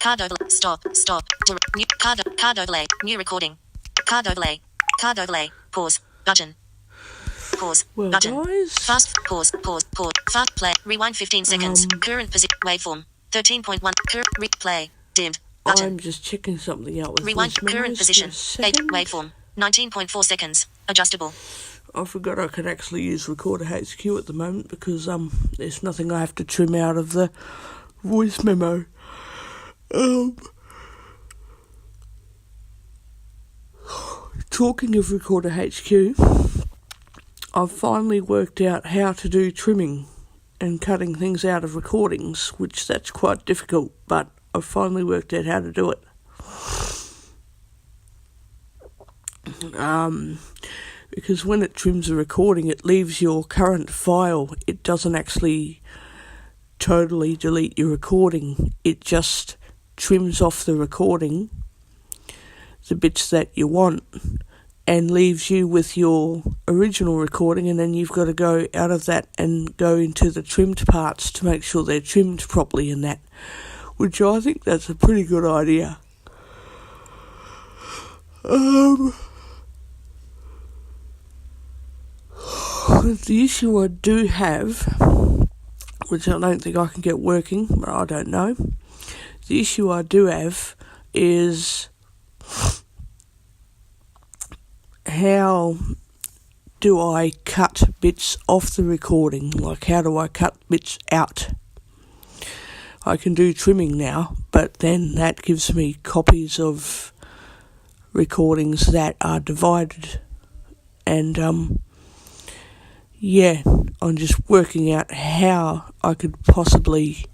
Card overlay. Stop. New card overlay. New recording. Card overlay. Pause. Button. Pause. Well, button. guys. Fast. Pause. Fast play. Rewind 15 seconds. Current position. Waveform. 13.1. Replay. Dimmed. Button. I'm just checking something out with Rewind. Voice Memos Current position. 8. Waveform. 19.4 seconds. Adjustable. I forgot I could actually use Recorder HQ at the moment because there's nothing I have to trim out of the voice memo. Talking of Recorder HQ, I've finally worked out how to do trimming and cutting things out of recordings, which that's quite difficult, but I've finally worked out how to do it. Because when it trims a recording, it leaves your current file. It doesn't actually totally delete your recording. It just trims off the recording, the bits that you want, and leaves you with your original recording, and then you've got to go out of that and go into the trimmed parts to make sure they're trimmed properly in that, which I think that's a pretty good idea. The issue I do have, which I don't think I can get working, but I don't know. The issue I do have is how do I cut bits off the recording? Like, how do I cut bits out? I can do trimming now, but then that gives me copies of recordings that are divided. And, I'm just working out how I could possibly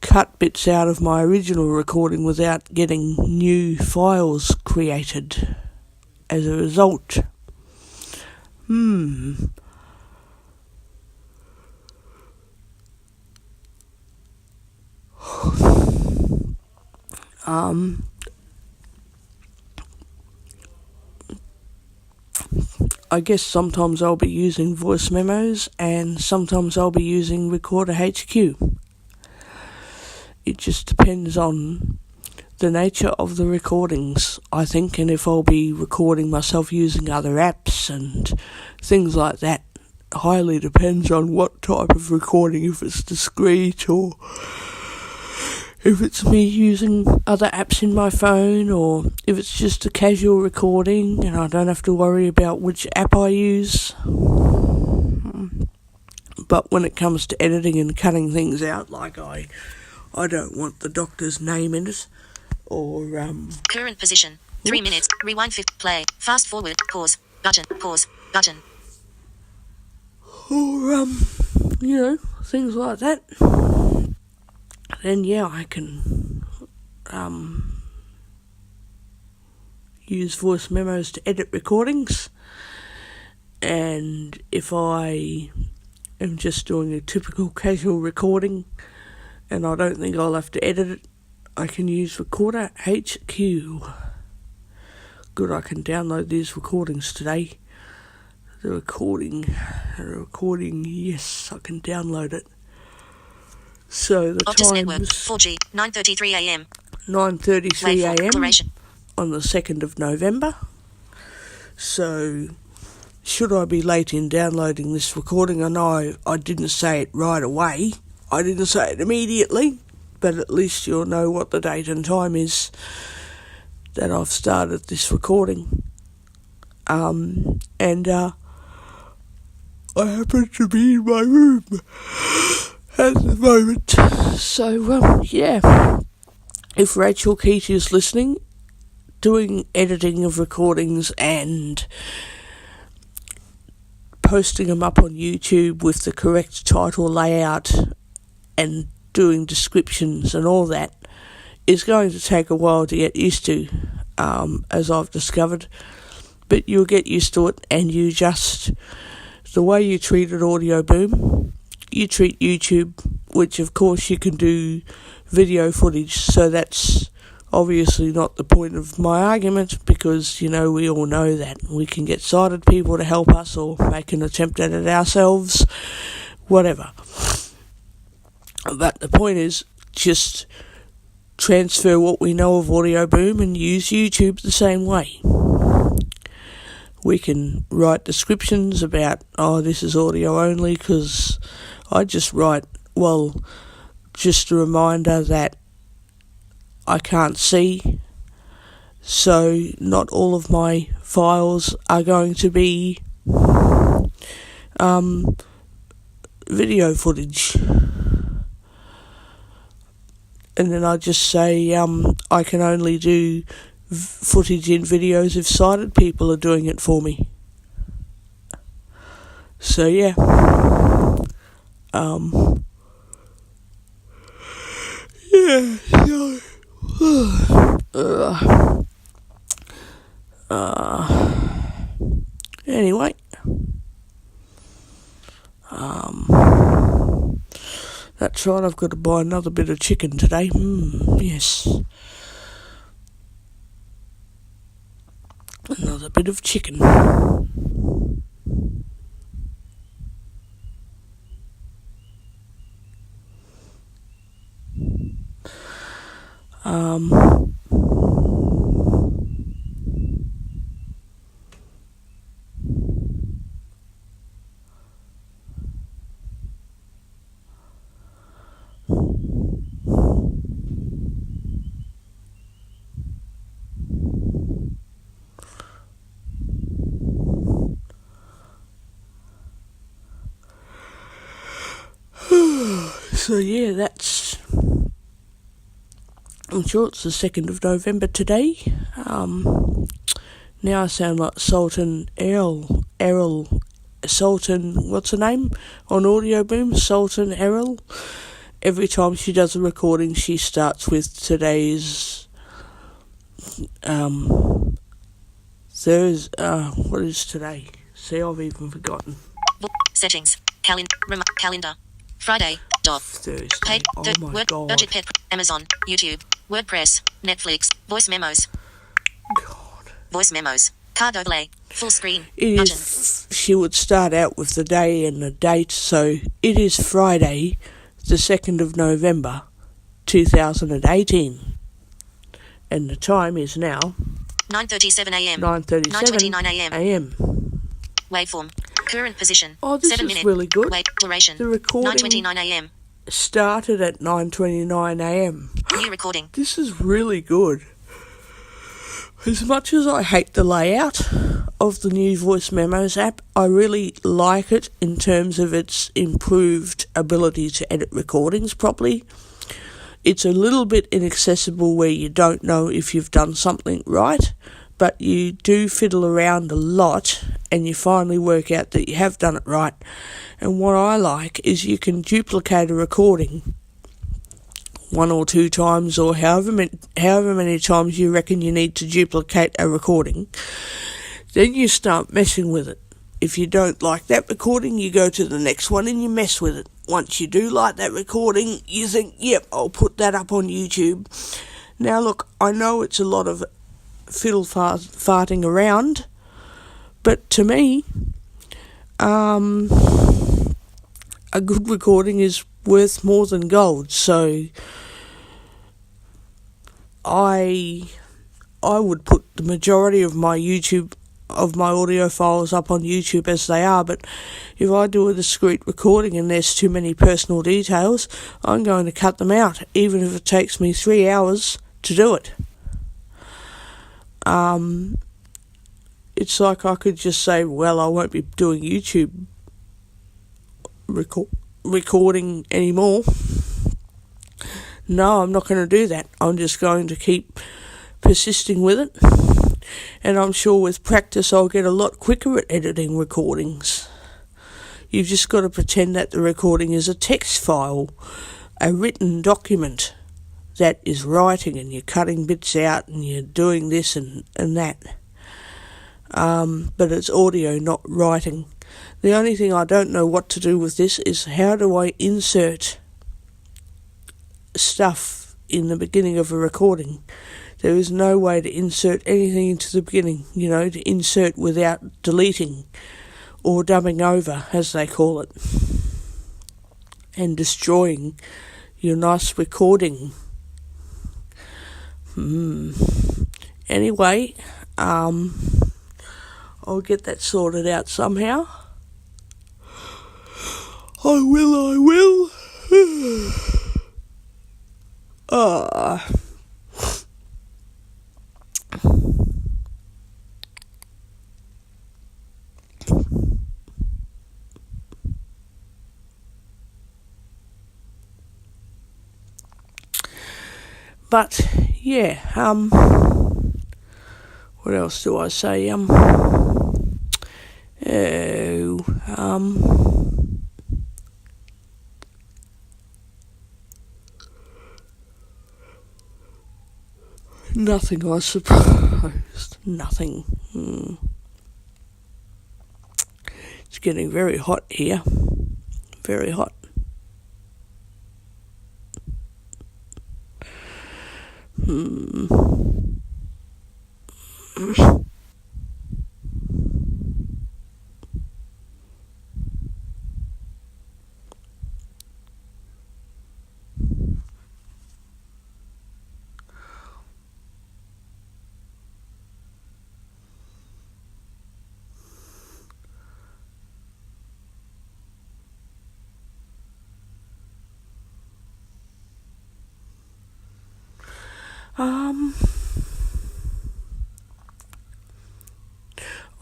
cut bits out of my original recording without getting new files created as a result. I guess sometimes I'll be using Voice Memos and sometimes I'll be using Recorder HQ. It just depends on the nature of the recordings, I think, and if I'll be recording myself using other apps and things like that. Highly depends on what type of recording, if it's discreet or if it's me using other apps in my phone, or if it's just a casual recording and I don't have to worry about which app I use. But when it comes to editing and cutting things out, like I don't want the doctor's name in it, or current position. 3 minutes. Rewind 50. Play. Fast forward. Pause. Button. Pause. Button. Or things like that. Then I can use Voice Memos to edit recordings. And if I am just doing a typical casual recording and I don't think I'll have to edit it, I can use Recorder HQ. Good, I can download these recordings today. The recording, yes, I can download it. So the Optus time's Network, 4G, 9:33 a.m. 9:33 a.m. Duration. on the 2nd of November. So, should I be late in downloading this recording? I know I didn't say it right away. I didn't say it immediately, but at least you'll know what the date and time is that I've started this recording. I happen to be in my room at the moment. So, if Rachel Keat is listening, doing editing of recordings and posting them up on YouTube with the correct title layout and doing descriptions and all that is going to take a while to get used to, as I've discovered. But you'll get used to it, and you just, the way you treated Audio Boom, you treat YouTube, which of course you can do video footage, so that's obviously not the point of my argument, because, we all know that we can get sighted people to help us or make an attempt at it ourselves, whatever. But the point is, just transfer what we know of Audio Boom and use YouTube the same way. We can write descriptions about, this is audio only, because I just write, just a reminder that I can't see, so not all of my files are going to be video footage. And then I just say I can only do footage in videos if sighted people are doing it for me. So yeah. Anyway. That's right, I've got to buy another bit of chicken today. Yes. Another bit of chicken. So yeah, I'm sure it's the 2nd of November today. Now I sound like Sultan Sultan, what's her name? On Audio Boom, Sultan Errol. Every time she does a recording, she starts with today's, what is today? See, I've even forgotten. Settings. Calendar. Friday. Thursday. Paid. My God. Budget pet. Amazon. YouTube. WordPress. Netflix. Voice Memos. God. Voice Memos. Card overlay. Full screen. It Button. is. She would start out with the day and the date, so it is Friday, the 2nd of November, 2018, and the time is now 9:37 a.m. 9:37 a.m. Waveform. Current position. Oh, this 7 is minutes. really good. Wait. Duration. The recording 9:29 a.m. started at 9:29 a.m. New recording. This is really good. As much as I hate the layout of the new Voice Memos app, I really like it in terms of its improved ability to edit recordings properly. It's a little bit inaccessible where you don't know if you've done something right, but you do fiddle around a lot and you finally work out that you have done it right. And what I like is you can duplicate a recording 1 or 2 times, or however many times you reckon you need to duplicate a recording. Then you start messing with it. If you don't like that recording, you go to the next one and you mess with it. Once you do like that recording, you think, yep, I'll put that up on YouTube. Now look, I know it's a lot of fiddle farting around, but to me, a good recording is worth more than gold. So I would put the majority of my audio files up on YouTube as they are, but if I do a discrete recording and there's too many personal details, I'm going to cut them out, even if it takes me 3 hours to do it. It's like I could just say, well, I won't be doing YouTube recording anymore. No, I'm not going to do that. I'm just going to keep persisting with it. And I'm sure with practice I'll get a lot quicker at editing recordings. You've just got to pretend that the recording is a text file, a written document that is writing, and you're cutting bits out and you're doing this and that. But it's audio, not writing. The only thing I don't know what to do with this is how do I insert stuff in the beginning of a recording. There is no way to insert anything into the beginning, to insert without deleting or dubbing over, as they call it, and destroying your nice recording. Anyway, I'll get that sorted out somehow. I will. But yeah, what else do I say? Nothing, I suppose. Nothing. It's getting very hot here. Very hot.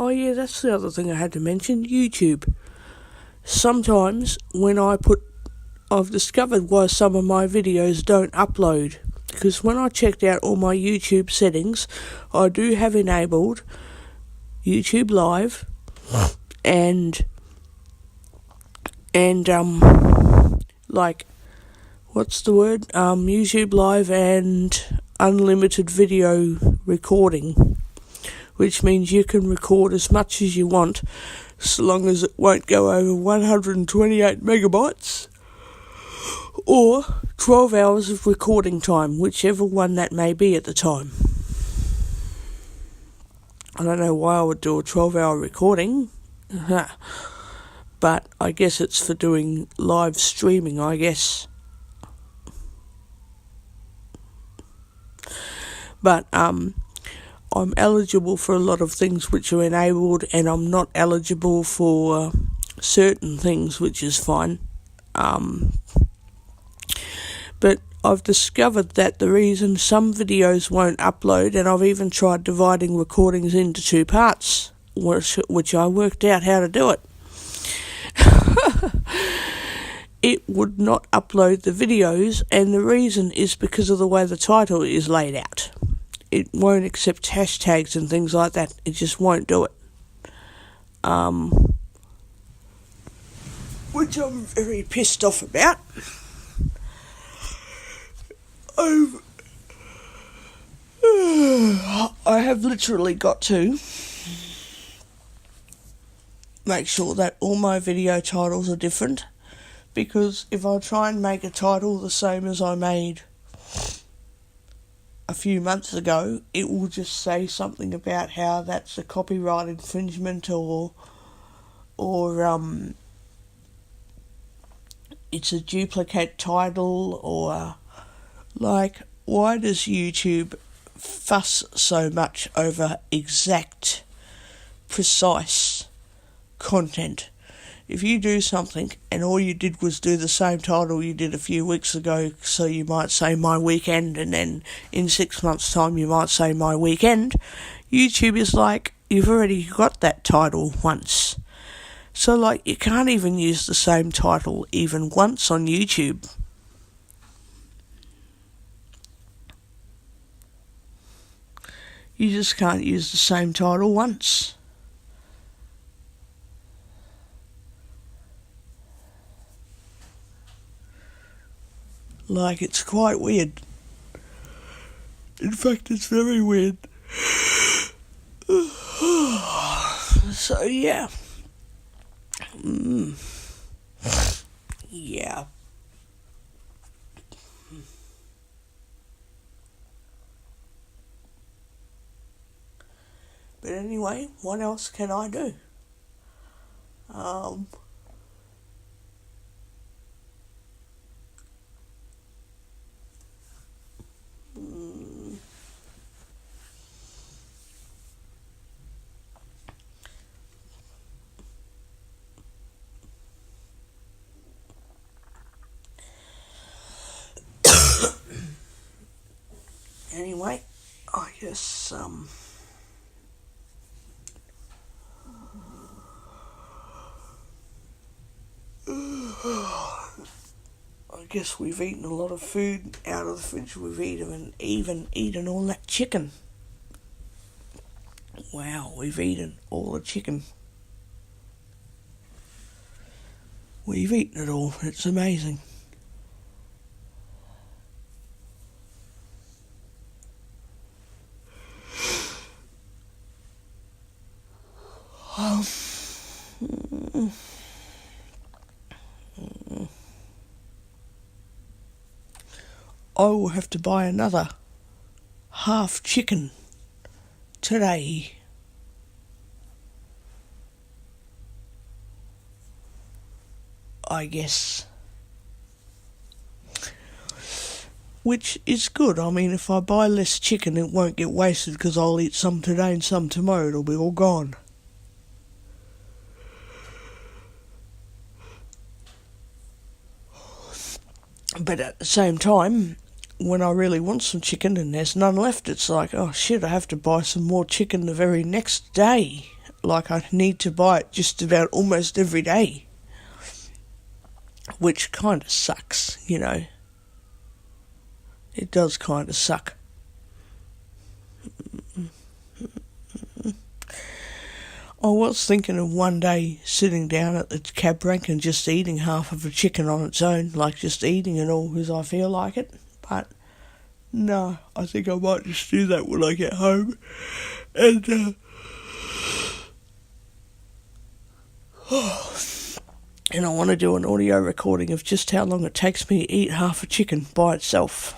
Oh yeah, that's the other thing I had to mention, YouTube. Sometimes when I've discovered why some of my videos don't upload. Because when I checked out all my YouTube settings, I do have enabled YouTube Live and YouTube Live and unlimited video recording, which means you can record as much as you want, so long as it won't go over 128 megabytes, or 12 hours of recording time, whichever one that may be at the time. I don't know why I would do a 12-hour recording, but I guess it's for doing live streaming, I guess. But I'm eligible for a lot of things which are enabled, and I'm not eligible for certain things, which is fine. But I've discovered that the reason some videos won't upload, and I've even tried dividing recordings into 2 parts, which I worked out how to do it. It would not upload the videos, and the reason is because of the way the title is laid out. It won't accept hashtags and things like that. It just won't do it. Which I'm very pissed off about. I have literally got to make sure that all my video titles are different, because if I try and make a title the same as I made a few months ago, it will just say something about how that's a copyright infringement or it's a duplicate title, or why does YouTube fuss so much over exact, precise content? If you do something and all you did was do the same title you did a few weeks ago, so you might say my weekend, and then in 6 months' time you might say my weekend, YouTube is like, you've already got that title once. So you can't even use the same title even once on YouTube. You just can't use the same title once. It's quite weird. In fact, it's very weird. So, yeah. Yeah. But anyway, what else can I do? anyway, I guess, we've eaten a lot of food out of the fridge. We've even eaten all that chicken. Wow, we've eaten all the chicken. We've eaten it all. It's amazing. I will have to buy another half chicken today. I guess. Which is good. I mean, if I buy less chicken, it won't get wasted because I'll eat some today and some tomorrow. It'll be all gone. But at the same time, when I really want some chicken and there's none left, it's like, oh shit, I have to buy some more chicken the very next day. Like, I need to buy it just about almost every day. Which kind of sucks, you know. It does kind of suck. I was thinking of one day sitting down at the cab rank and just eating half of a chicken on its own, like just eating it all because I feel like it. But no, I think I might just do that when I get home. And and I want to do an audio recording of just how long it takes me to eat half a chicken by itself,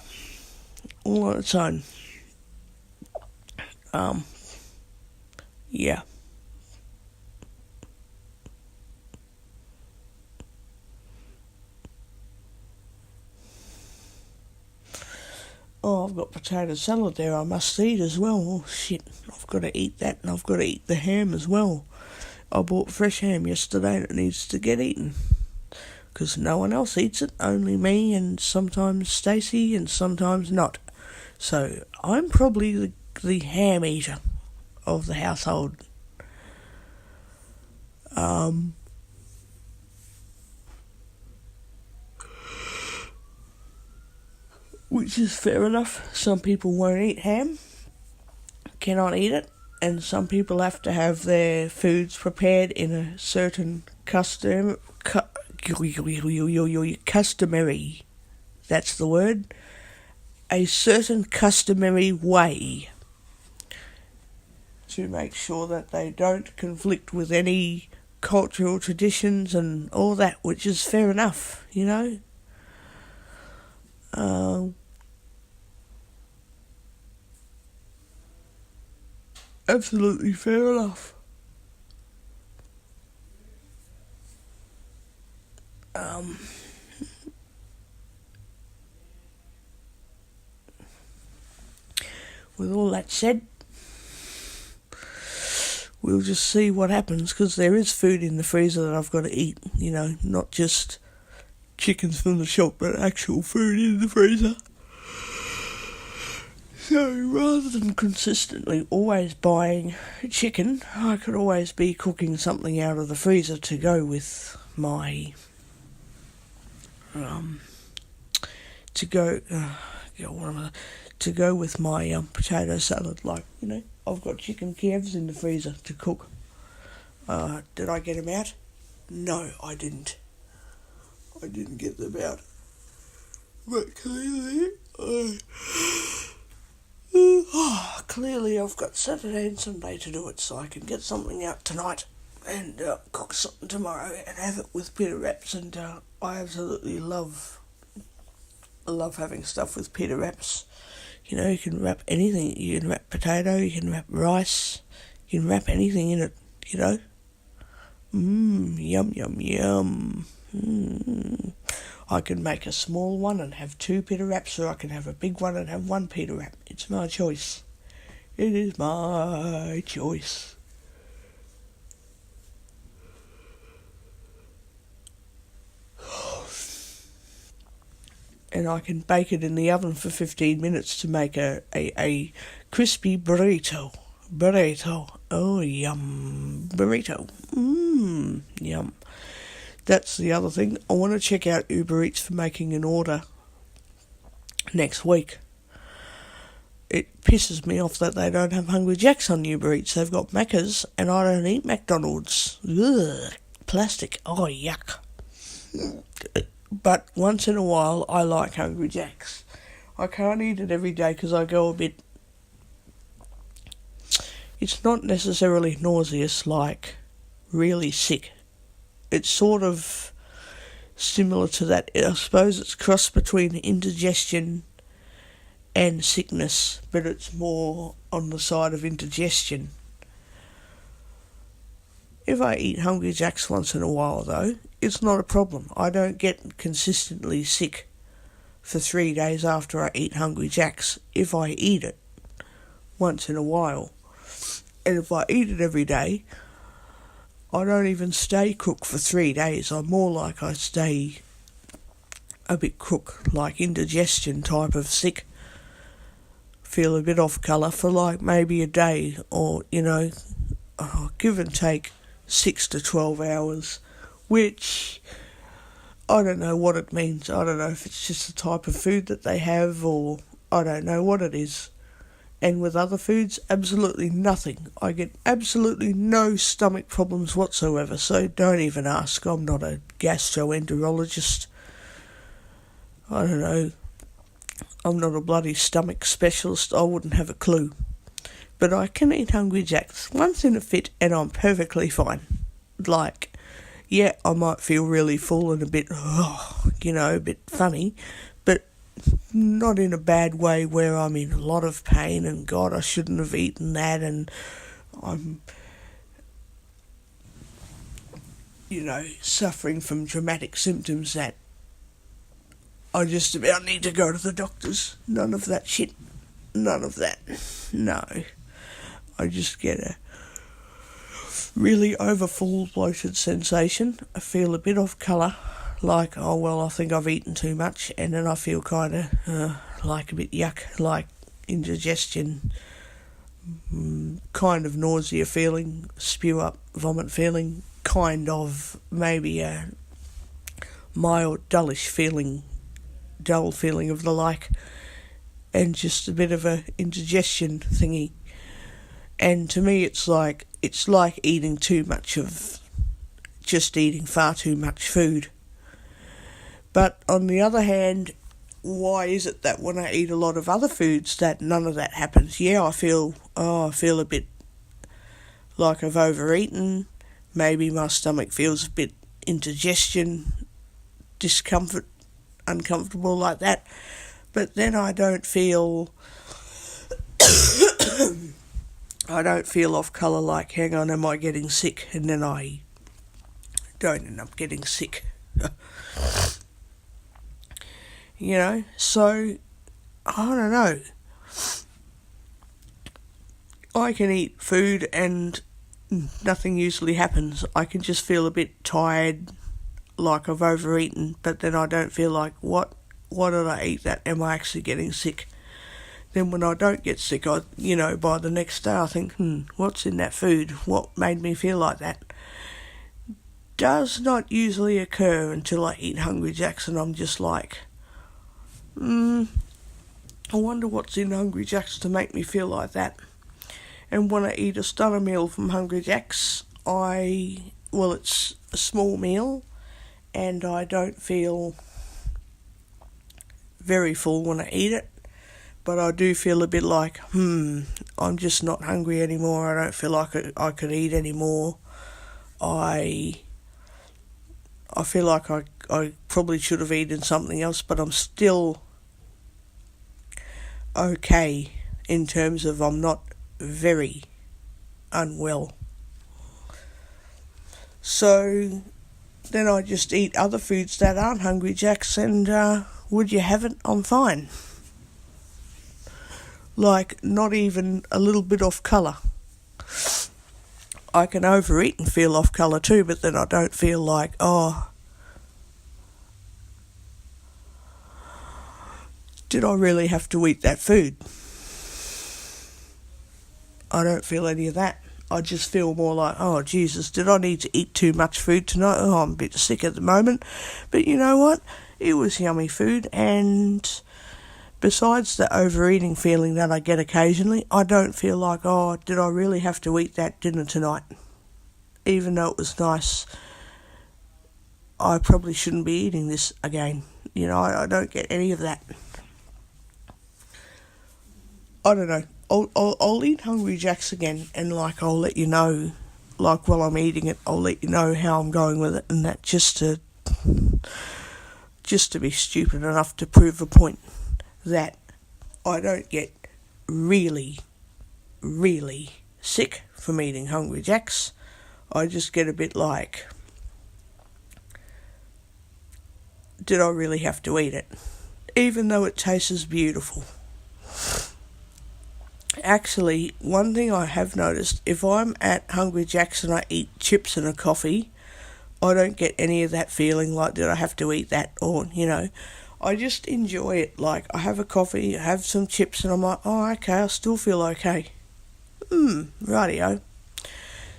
all on its own. Yeah. Oh, I've got potato salad there I must eat as well. Oh shit, I've got to eat that, and I've got to eat the ham as well. I bought fresh ham yesterday and it needs to get eaten. Because no one else eats it, only me and sometimes Stacey and sometimes not. So I'm probably the ham eater of the household. Which is fair enough. Some people won't eat ham, cannot eat it, and some people have to have their foods prepared in a certain customary, that's the word, a certain customary way to make sure that they don't conflict with any cultural traditions and all that, which is fair enough, you know. Absolutely fair enough. With all that said, we'll just see what happens, because there is food in the freezer that I've got to eat, you know, not just chickens from the shop, but actual food in the freezer. So rather than consistently always buying chicken, I could always be cooking something out of the freezer to go with my potato salad. Like, you know, I've got chicken calves in the freezer to cook. Did I get them out? No, I didn't. I didn't get them out. But clearly I've got Saturday and Sunday to do it, so I can get something out tonight and cook something tomorrow and have it with pita wraps. And I absolutely love having stuff with pita wraps. You know, you can wrap anything. You can wrap potato, you can wrap rice, you can wrap anything in it, you know. Yum, yum, yum. I can make a small one and have 2 pita wraps, or I can have a big one and have 1 pita wrap. It's my choice. It is my choice. and I can bake it in the oven for 15 minutes to make a crispy burrito. Oh, yum. Burrito. Yum. That's the other thing. I want to check out Uber Eats for making an order next week. It pisses me off that they don't have Hungry Jacks on Uber Eats. They've got Macca's, and I don't eat McDonald's. Ugh, plastic. Oh, yuck. But once in a while, I like Hungry Jacks. I can't eat it every day because I go a bit... It's not necessarily nauseous, like really sick. It's sort of similar to that. I suppose it's crossed between indigestion and sickness, but it's more on the side of indigestion. If I eat Hungry Jacks once in a while, though, it's not a problem. I don't get consistently sick for 3 days after I eat Hungry Jacks if I eat it once in a while. And if I eat it every day, I don't even stay crook for 3 days. I'm more like I stay a bit crook, like indigestion type of sick. Feel a bit off colour for like maybe a day, or, give and take 6 to 12 hours, which I don't know what it means. I don't know if it's just the type of food that they have, or I don't know what it is. And with other foods, absolutely nothing. I get absolutely no stomach problems whatsoever, so don't even ask. I'm not a gastroenterologist. I don't know. I'm not a bloody stomach specialist. I wouldn't have a clue. But I can eat Hungry Jacks once in a fit and I'm perfectly fine. Like, yeah, I might feel really full and a bit, a bit funny, but not in a bad way where I'm in a lot of pain and God, I shouldn't have eaten that and I'm, suffering from dramatic symptoms that I just about need to go to the doctors. None of that shit. None of that. No. I just get a really overfull bloated sensation. I feel a bit off colour. Like, I think I've eaten too much. And then I feel kind of like a bit yuck. Like indigestion. Kind of nausea feeling. Spew up, vomit feeling. Kind of maybe a mild dull feeling of the like, and just a bit of a indigestion thingy. And to me it's like eating eating far too much food. But on the other hand, why is it that when I eat a lot of other foods that none of that happens? Yeah, I feel a bit like I've overeaten. Maybe my stomach feels a bit indigestion, discomfort, uncomfortable like that, but then I don't feel off colour like, hang on, am I getting sick? And then I don't end up getting sick. So I don't know. I can eat food and nothing usually happens. I can just feel a bit tired, like I've overeaten, but then I don't feel like, why did I eat that? Am I actually getting sick? Then when I don't get sick, by the next day I think, what's in that food? What made me feel like that? Does not usually occur until I eat Hungry Jacks and I'm just like, I wonder what's in Hungry Jacks to make me feel like that. And when I eat a stunner meal from Hungry Jacks, it's a small meal, and I don't feel very full when I eat it, but I do feel a bit like, I'm just not hungry anymore. I don't feel like I could eat anymore. I feel like I probably should have eaten something else, but I'm still okay in terms of I'm not very unwell. So then I just eat other foods that aren't Hungry Jacks, and would you have it? I'm fine. Like, not even a little bit off colour. I can overeat and feel off colour too, but then I don't feel like, did I really have to eat that food? I don't feel any of that. I just feel more like, oh, Jesus, did I need to eat too much food tonight? Oh, I'm a bit sick at the moment. But you know what? It was yummy food, and besides the overeating feeling that I get occasionally, I don't feel like, oh, did I really have to eat that dinner tonight? Even though it was nice, I probably shouldn't be eating this again. You know, I don't get any of that. I don't know. I'll eat Hungry Jacks again, and like I'll let you know, like while I'm eating it, I'll let you know how I'm going with it, and that just to be stupid enough to prove a point that I don't get really, really sick from eating Hungry Jacks. I just get a bit like, did I really have to eat it? Even though it tastes beautiful. Actually, one thing I have noticed, if I'm at Hungry Jack's and I eat chips and a coffee, I don't get any of that feeling like, did I have to eat that? Or, you know, I just enjoy it. Like, I have a coffee, I have some chips, and I'm like, oh, okay, I still feel okay. Rightio.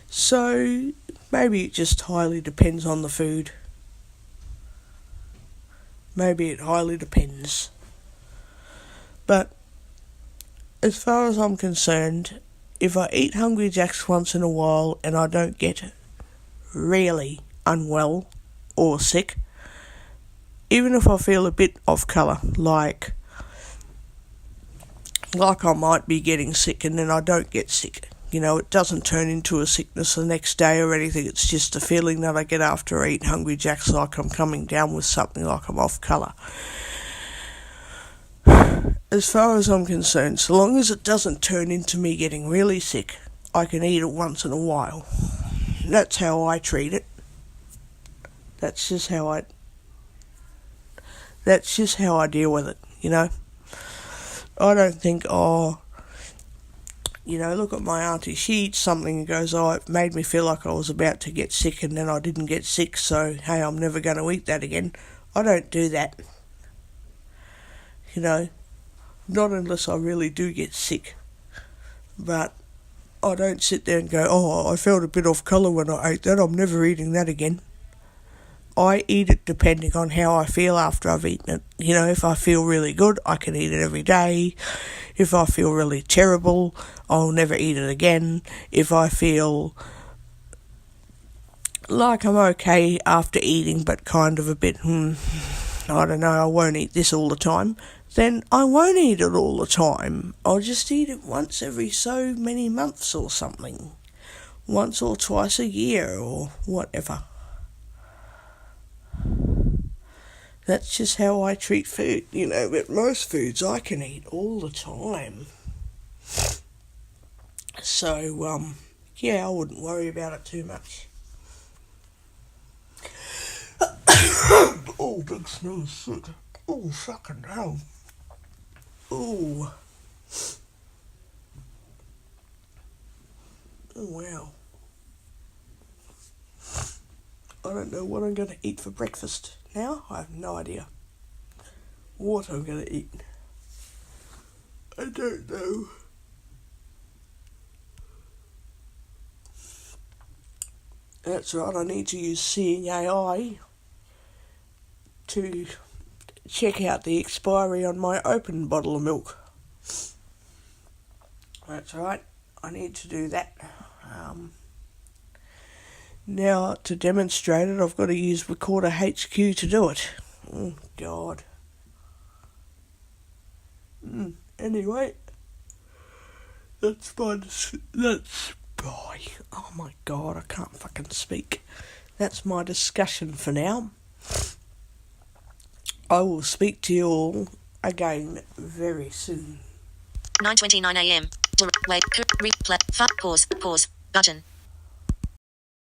So, maybe it just highly depends on the food. Maybe it highly depends. But as far as I'm concerned, if I eat Hungry Jacks once in a while and I don't get really unwell or sick, even if I feel a bit off colour, like I might be getting sick and then I don't get sick, you know, it doesn't turn into a sickness the next day or anything, it's just a feeling that I get after I eat Hungry Jacks, like I'm coming down with something, like I'm off colour. As far as I'm concerned, so long as it doesn't turn into me getting really sick, I can eat it once in a while. That's how I treat it. That's just how I deal with it, you know. I don't think, oh, you know, look at my auntie, she eats something and goes, oh, it made me feel like I was about to get sick and then I didn't get sick, so hey, I'm never going to eat that again. I don't do that. You know, not unless I really do get sick. But I don't sit there and go, oh, I felt a bit off colour when I ate that, I'm never eating that again. I eat it depending on how I feel after I've eaten it. You know, if I feel really good, I can eat it every day. If I feel really terrible, I'll never eat it again. If I feel like I'm okay after eating, but kind of a bit, I don't know, I won't eat this all the time, then I won't eat it all the time. I'll just eat it once every so many months or something. Once or twice a year or whatever. That's just how I treat food, you know, but most foods I can eat all the time. So, yeah, I wouldn't worry about it too much. Oh, big snooze sick. Oh, fucking hell. Oh. Oh, wow. I don't know what I'm going to eat for breakfast now. I have no idea what I'm going to eat. I don't know. That's right, I need to use Seeing AI to check out the expiry on my open bottle of milk. That's right, I need to do that. Now, to demonstrate it, I've got to use Recorder HQ to do it. Oh, God. Anyway, oh my God, I can't fucking speak. That's my discussion for now. I will speak to you all again very soon. 9:29 a.m. Wait, replay, pause, button.